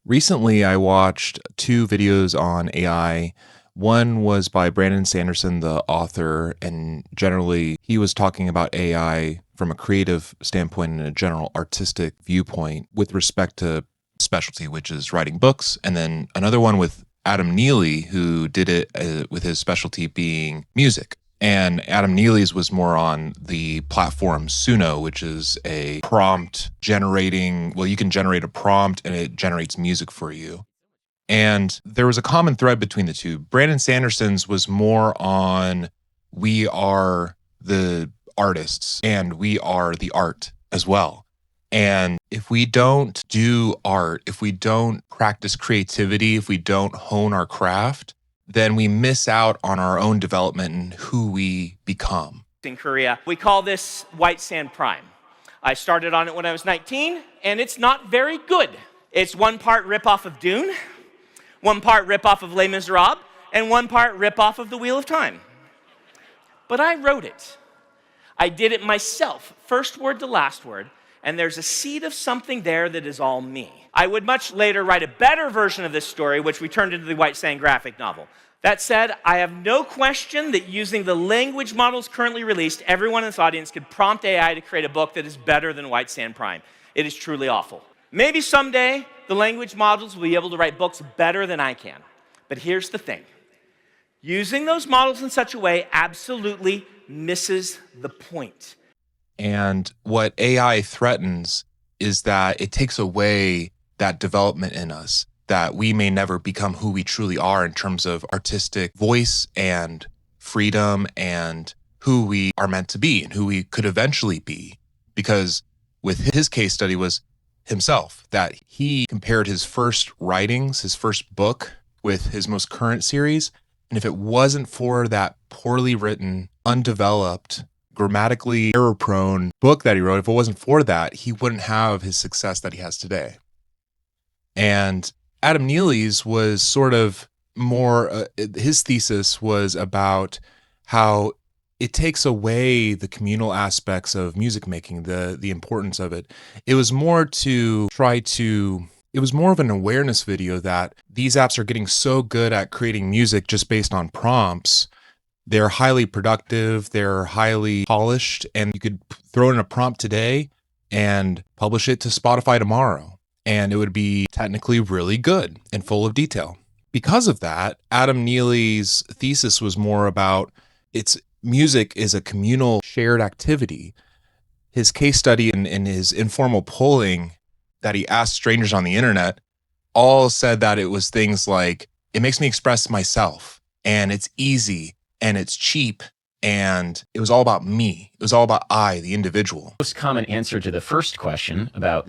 Recently, I watched two videos on AI. One was by Brandon Sanderson, the author, and generally he was talking about AI from a creative standpoint and a general artistic viewpoint with respect to specialty, which is writing books. And then another one with Adam Neely, who did it with his specialty being music. And Adam Neely's was more on the platform Suno, which is a prompt generating, well, you can generate a prompt and it generates music for you. And there was a common thread between the two. Brandon Sanderson's was more on we are the artists and we are the art as well. And if we don't do art, if we don't practice creativity, if we don't hone our craft, then we miss out on our own development and who we become. In Korea, we call this white sand prime. I started on it when I was 19, and it's not very good. It's one part ripoff of Dune, one part ripoff of Les Miserables, and one part ripoff of The Wheel of Time. But I wrote it. I did it myself, first word to last word, and there's a seed of something there that is all me. I would much later write a better version of this story, which we turned into the White Sand graphic novel. That said, I have no question that using the language models currently released, everyone in this audience could prompt AI to create a book that is better than White Sand Prime. It is truly awful. Maybe someday the language models will be able to write books better than I can. But here's the thing. Using those models in such a way absolutely misses the point. And what AI threatens is that it takes away that development in us, that we may never become who we truly are in terms of artistic voice and freedom and who we are meant to be and who we could eventually be. Because with his case study was himself, that he compared his first writings, his first book with his most current series. And if it wasn't for that poorly written, undeveloped, grammatically error-prone book that he wrote, if it wasn't for that, he wouldn't have his success that he has today. And Adam Neely's was sort of more, his thesis was about how it takes away the communal aspects of music making, the importance of it. It was more to try to, it was more of an awareness video that these apps are getting so good at creating music just based on prompts. They're highly productive, they're highly polished, and you could throw in a prompt today and publish it to Spotify tomorrow. And it would be technically really good and full of detail. Because of that, Adam Neely's thesis was more about music is a communal shared activity. His case study and his informal polling that he asked strangers on the internet all said that it was things like, it makes me express myself, and it's easy, and it's cheap, and it was all about me. It was all about I, the individual. Most common answer to the first question about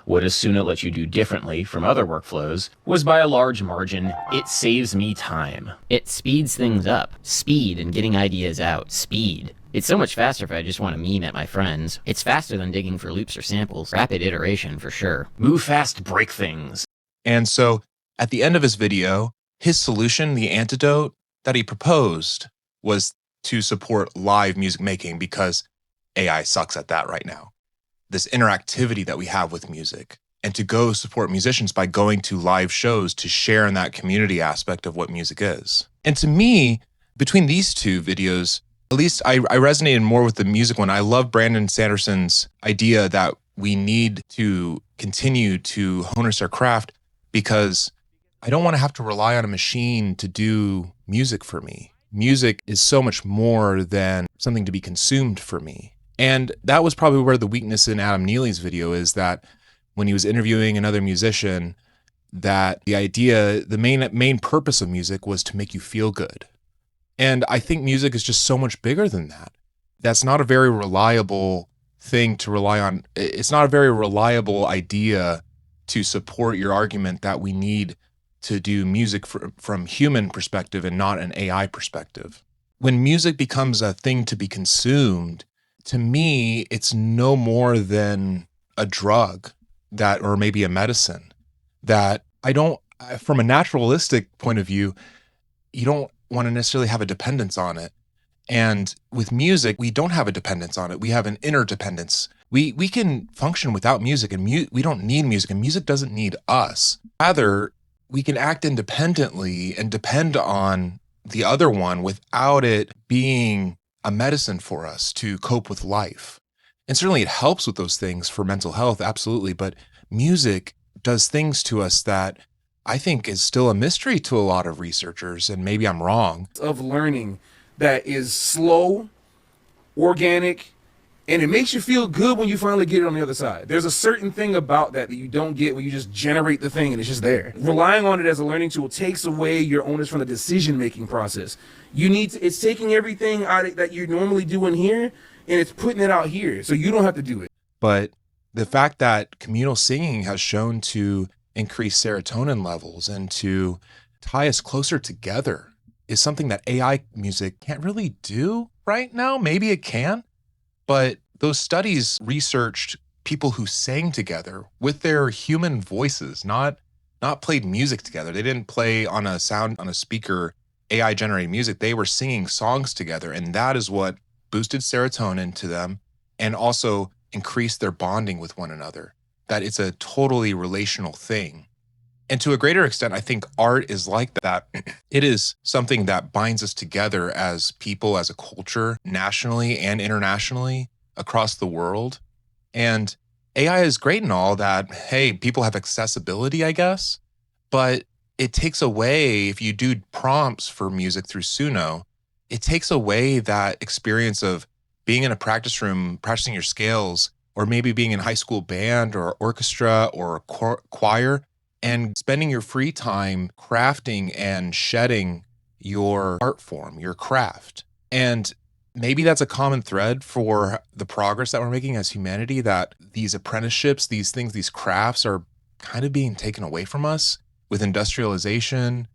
what does Suno let you do differently from other workflows was by a large margin, it saves me time. It speeds things up. Speed and getting ideas out. Speed. It's so much faster if I just want to meme at my friends. It's faster than digging for loops or samples. Rapid iteration for sure. Move fast, break things. And so at the end of his video, his solution, the antidote that he proposed was to support live music making because AI sucks at that right now. This interactivity that we have with music, and to go support musicians by going to live shows to share in that community aspect of what music is. And to me, between these two videos, at least I resonated more with the music one. I love Brandon Sanderson's idea that we need to continue to hone our craft because I don't want to have to rely on a machine to do music for me. Music is so much more than something to be consumed for me. And that was probably where the weakness in Adam Neely's video is, that when he was interviewing another musician, that the idea, the main purpose of music was to make you feel good. And I think music is just so much bigger than that. That's not a very reliable thing to rely on. It's not a very reliable idea to support your argument that we need to do music from human perspective and not an AI perspective. When music becomes a thing to be consumed, to me, it's no more than a drug or maybe a medicine that from a naturalistic point of view, you don't want to necessarily have a dependence on it. And with music, we don't have a dependence on it. We have an interdependence. We can function without music, and we don't need music, and music doesn't need us. Rather, we can act independently and depend on the other one without it being a medicine for us to cope with life. And certainly it helps with those things for mental health, absolutely. But music does things to us that I think is still a mystery to a lot of researchers, and maybe I'm wrong. Of learning that is slow, organic, and it makes you feel good when you finally get it on the other side. There's a certain thing about that you don't get when you just generate the thing and it's just there. Relying on it as a learning tool takes away your onus from the decision-making process. It's taking everything out that you normally do in here and it's putting it out here, so you don't have to do it. But the fact that communal singing has shown to increase serotonin levels and to tie us closer together is something that AI music can't really do right now. Maybe it can. But those studies researched people who sang together with their human voices, not played music together. They didn't play on a speaker, AI generated music. They were singing songs together, and that is what boosted serotonin to them and also increased their bonding with one another. That it's a totally relational thing. And to a greater extent, I think art is like that. It is something that binds us together as people, as a culture, nationally and internationally across the world. And AI is great and all that, hey, people have accessibility, I guess, but it takes away, if you do prompts for music through Suno, it takes away that experience of being in a practice room, practicing your scales, or maybe being in high school band or orchestra or choir, and spending your free time crafting and shedding your art form, your craft. And maybe that's a common thread for the progress that we're making as humanity, that these apprenticeships, these things, these crafts are kind of being taken away from us with industrialization.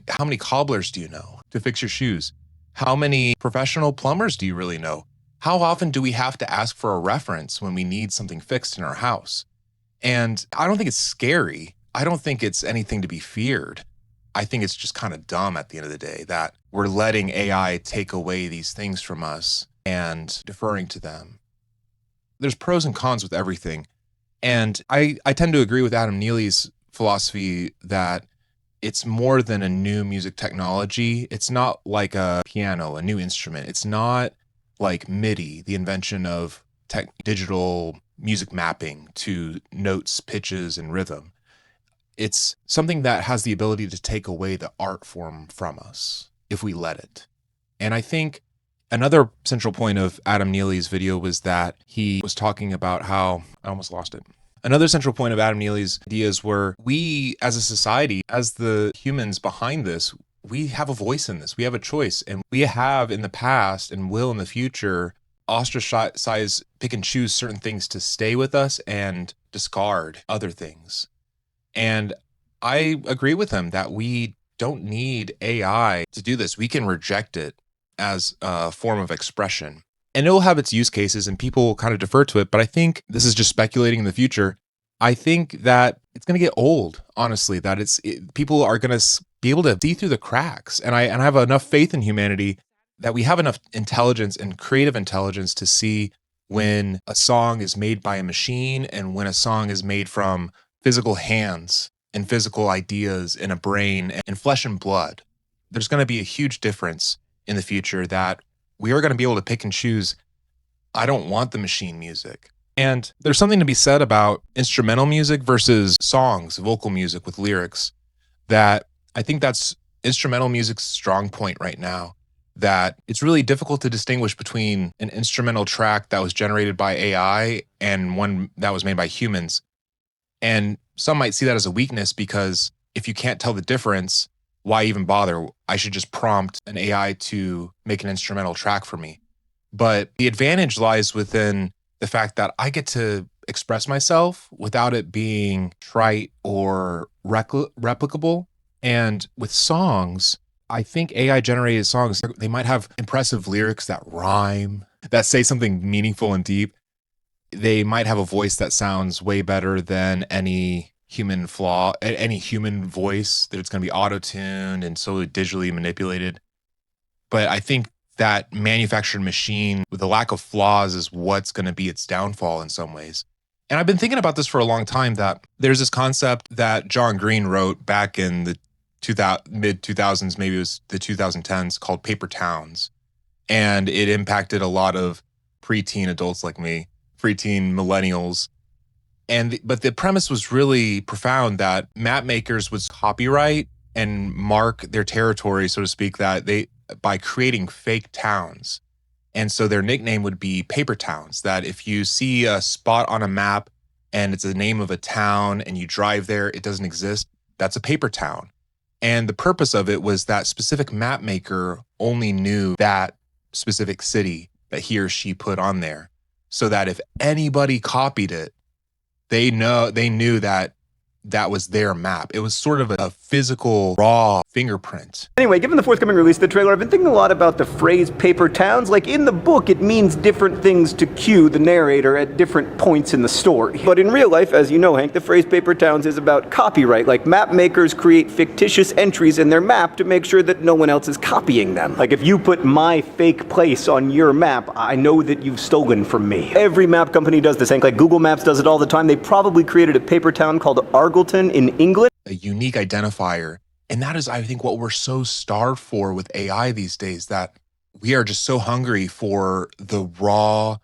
How many cobblers do you know to fix your shoes? How many professional plumbers do you really know? How often do we have to ask for a reference when we need something fixed in our house? And I don't think it's scary. I don't think it's anything to be feared. I think it's just kind of dumb at the end of the day that we're letting AI take away these things from us and deferring to them. There's pros and cons with everything. And I tend to agree with Adam Neely's philosophy that it's more than a new music technology. It's not like a piano, a new instrument. It's not like MIDI, the invention of digital music mapping to notes, pitches, and rhythm. It's something that has the ability to take away the art form from us if we let it. And I think another central point of Adam Neely's video was that he was talking about how, I almost lost it. Another central point of Adam Neely's ideas were we as a society, as the humans behind this, we have a voice in this. We have a choice. And we have in the past and will in the future ostracize, pick and choose certain things to stay with us and discard other things. And I agree with him that we don't need AI to do this. We can reject it as a form of expression. And it will have its use cases and people will kind of defer to it. But I think this is just speculating in the future. I think that it's going to get old, honestly, that people are going to be able to see through the cracks. And I have enough faith in humanity that we have enough intelligence and creative intelligence to see when a song is made by a machine and when a song is made from physical hands and physical ideas in a brain and flesh and blood. There's going to be a huge difference in the future that we are going to be able to pick and choose. I don't want the machine music. And there's something to be said about instrumental music versus songs, vocal music with lyrics, that I think that's instrumental music's strong point right now, that it's really difficult to distinguish between an instrumental track that was generated by AI and one that was made by humans. And some might see that as a weakness because if you can't tell the difference, why even bother? I should just prompt an AI to make an instrumental track for me. But the advantage lies within the fact that I get to express myself without it being trite or replicable. And with songs, I think AI generated songs, they might have impressive lyrics that rhyme, that say something meaningful and deep. They might have a voice that sounds way better than any human voice, that it's going to be auto-tuned and so digitally manipulated. But I think that manufactured machine with the lack of flaws is what's going to be its downfall in some ways. And I've been thinking about this for a long time, that there's this concept that John Green wrote back in the mid-2000s, maybe it was the 2010s, called paper towns. And it impacted a lot of preteen adults like me, preteen millennials. But the premise was really profound, that map makers would copyright and mark their territory, so to speak, by creating fake towns. And so their nickname would be paper towns, that if you see a spot on a map and it's the name of a town and you drive there, it doesn't exist, that's a paper town. And the purpose of it was that specific map maker only knew that specific city that he or she put on there, so that if anybody copied it, they knew that that was their map. It was sort of a physical, raw fingerprint. Anyway, given the forthcoming release of the trailer, I've been thinking a lot about the phrase paper towns. Like, in the book, it means different things to Q, the narrator, at different points in the story. But in real life, as you know, Hank, the phrase paper towns is about copyright. Like, map makers create fictitious entries in their map to make sure that no one else is copying them. Like, if you put my fake place on your map, I know that you've stolen from me. Every map company does this, Hank. Like, Google Maps does it all the time. They probably created a paper town called Argleton in England. A unique identifier. And that is, I think, what we're so starved for with AI these days, that we are just so hungry for the raw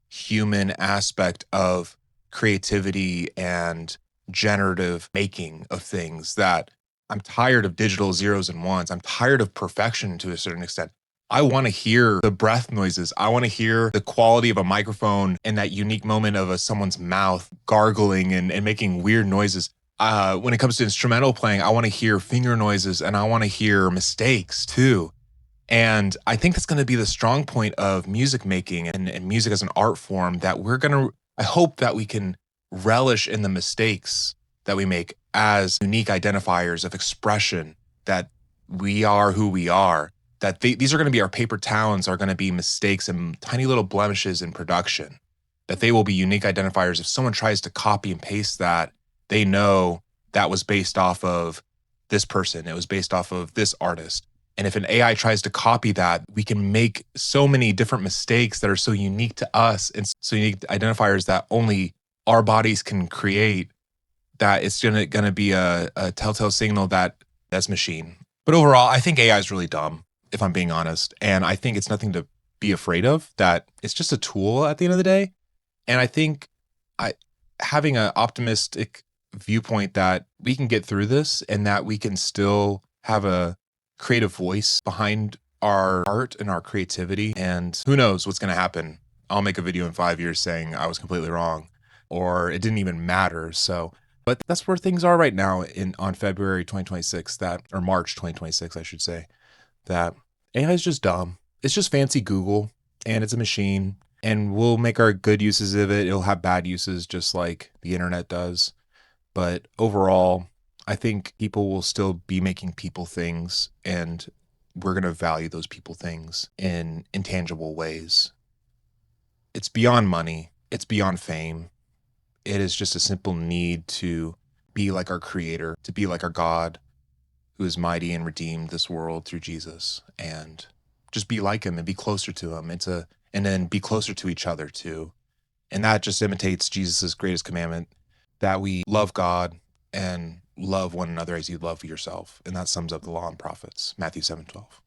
human aspect of creativity and generative making of things, that I'm tired of digital zeros and ones. I'm tired of perfection to a certain extent. I want to hear the breath noises. I want to hear the quality of a microphone and that unique moment of someone's mouth gargling and making weird noises. When it comes to instrumental playing, I want to hear finger noises and I want to hear mistakes too. And I think that's going to be the strong point of music making and music as an art form, that I hope that we can relish in the mistakes that we make as unique identifiers of expression, that we are who we are, that these are going to be our paper towns, are going to be mistakes and tiny little blemishes in production, that they will be unique identifiers. If someone tries to copy and paste that, they know that was based off of this person. It was based off of this artist. And if an AI tries to copy that, we can make so many different mistakes that are so unique to us and so unique identifiers that only our bodies can create, that it's going to be a telltale signal that that's machine. But overall, I think AI is really dumb, if I'm being honest. And I think it's nothing to be afraid of, that it's just a tool at the end of the day. And I think having an optimistic viewpoint that we can get through this and that we can still have a creative voice behind our art and our creativity. And who knows what's going to happen. I'll make a video in 5 years saying I was completely wrong or it didn't even matter. But that's where things are right now on February 2026, or March 2026, I should say, that AI is just dumb. It's just fancy Google and it's a machine, and we'll make our good uses of it. It'll have bad uses just like the internet does. But overall, I think people will still be making people things, and we're going to value those people things in intangible ways. It's beyond money. It's beyond fame. It is just a simple need to be like our Creator, to be like our God, who is mighty and redeemed this world through Jesus, and just be like him and be closer to him, and then be closer to each other too. And that just imitates Jesus's greatest commandment, that we love God and love one another as you love yourself. And that sums up the law and prophets, Matthew 7:12.